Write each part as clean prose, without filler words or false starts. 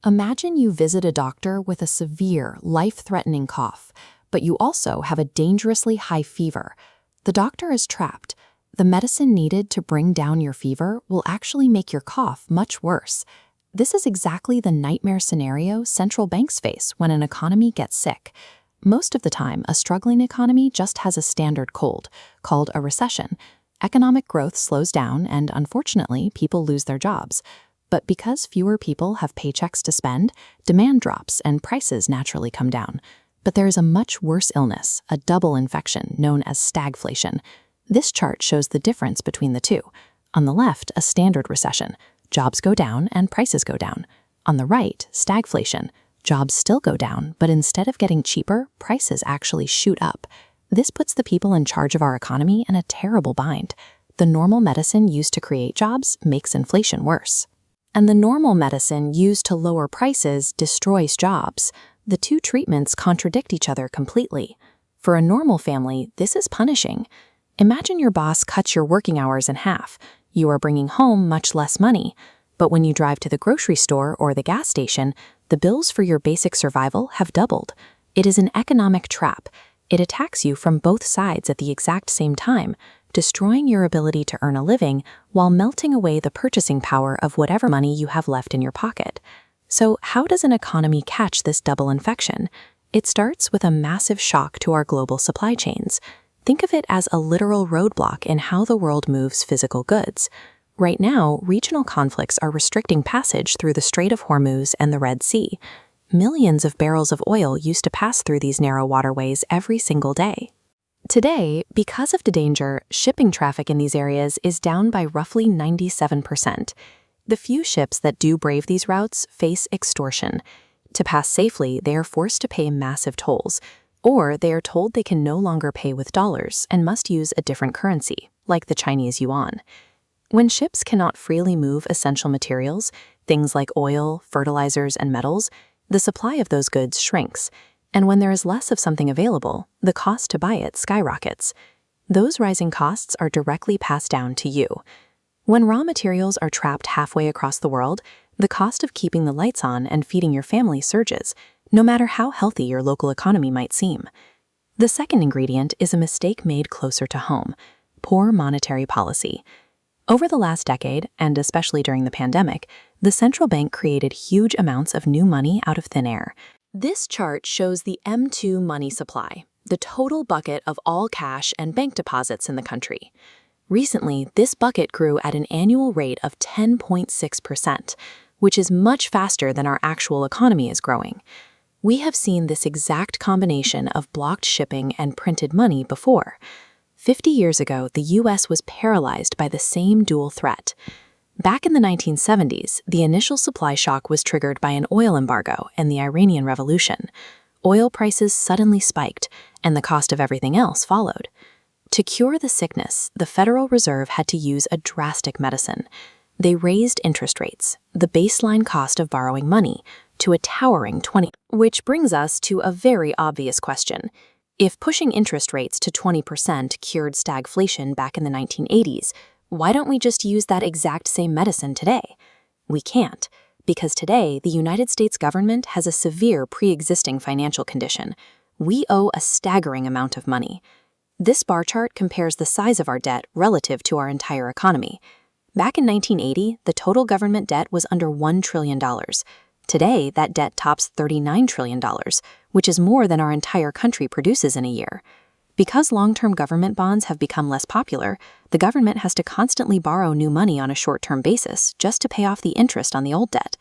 Imagine you visit a doctor with a severe, life-threatening cough, but you also have a dangerously high fever. The doctor is trapped. The medicine needed to bring down your fever will actually make your cough much worse. This is exactly the nightmare scenario central banks face when an economy gets sick. Most of the time, a struggling economy just has a standard cold, called a recession. Economic growth slows down and, unfortunately, people lose their jobs. But because fewer people have paychecks to spend, demand drops and prices naturally come down. But there is a much worse illness, a double infection known as stagflation. This chart shows the difference between the two. On the left, a standard recession. Jobs go down and prices go down. On the right, stagflation. Jobs still go down, but instead of getting cheaper, prices actually shoot up. This puts the people in charge of our economy in a terrible bind. The normal medicine used to create jobs makes inflation worse. And the normal medicine used to lower prices destroys jobs. The two treatments contradict each other completely. For a normal family, this is punishing. Imagine your boss cuts your working hours in half. You are bringing home much less money. But when you drive to the grocery store or the gas station, the bills for your basic survival have doubled. It is an economic trap. It attacks you from both sides at the exact same time, destroying your ability to earn a living while melting away the purchasing power of whatever money you have left in your pocket. So how does an economy catch this double infection? It starts with a massive shock to our global supply chains. Think of it as a literal roadblock in how the world moves physical goods. Right now, regional conflicts are restricting passage through the Strait of Hormuz and the Red Sea. Millions of barrels of oil used to pass through these narrow waterways every single day. Today, because of the danger, shipping traffic in these areas is down by roughly 97%. The few ships that do brave these routes face extortion. To pass safely, they are forced to pay massive tolls, or they are told they can no longer pay with dollars and must use a different currency, like the Chinese yuan. When ships cannot freely move essential materials, things like oil, fertilizers, and metals, the supply of those goods shrinks. And when there is less of something available, the cost to buy it skyrockets. Those rising costs are directly passed down to you. When raw materials are trapped halfway across the world, the cost of keeping the lights on and feeding your family surges, no matter how healthy your local economy might seem. The second ingredient is a mistake made closer to home: poor monetary policy. Over the last decade, and especially during the pandemic, the central bank created huge amounts of new money out of thin air. This chart shows the M2 money supply, the total bucket of all cash and bank deposits in the country. Recently, this bucket grew at an annual rate of 10.6%, which is much faster than our actual economy is growing. We have seen this exact combination of blocked shipping and printed money before. 50 years ago, the US was paralyzed by the same dual threat. Back in the 1970s, the initial supply shock was triggered by an oil embargo and the Iranian Revolution. Oil prices suddenly spiked, and the cost of everything else followed. To cure the sickness, the Federal Reserve had to use a drastic medicine. They raised interest rates, the baseline cost of borrowing money, to a towering 20%. Which brings us to a very obvious question. If pushing interest rates to 20% cured stagflation back in the 1980s, why don't we just use that exact same medicine today? We can't, because today the United States government has a severe pre-existing financial condition. We owe a staggering amount of money. This bar chart compares the size of our debt relative to our entire economy. Back in 1980, the total government debt was under $1 trillion. Today, that debt tops $39 trillion, which is more than our entire country produces in a year. Because long-term government bonds have become less popular, the government has to constantly borrow new money on a short-term basis just to pay off the interest on the old debt.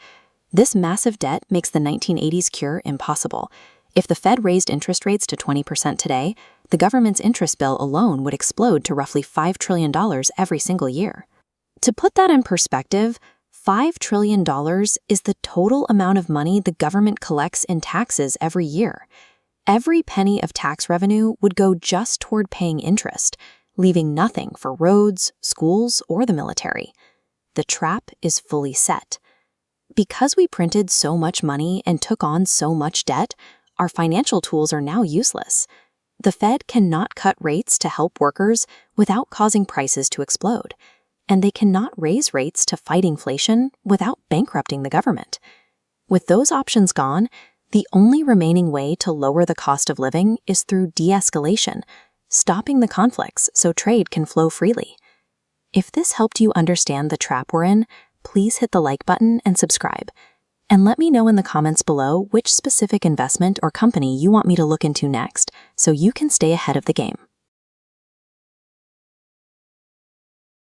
This massive debt makes the 1980s cure impossible. If the Fed raised interest rates to 20% today, the government's interest bill alone would explode to roughly $5 trillion every single year. To put that in perspective, $5 trillion is the total amount of money the government collects in taxes every year. Every penny of tax revenue would go just toward paying interest, leaving nothing for roads, schools, or the military. The trap is fully set. Because we printed so much money and took on so much debt, our financial tools are now useless. The Fed cannot cut rates to help workers without causing prices to explode, and they cannot raise rates to fight inflation without bankrupting the government. With those options gone, the only remaining way to lower the cost of living is through de-escalation, stopping the conflicts so trade can flow freely. If this helped you understand the trap we're in, please hit the like button and subscribe. And let me know in the comments below which specific investment or company you want me to look into next so you can stay ahead of the game.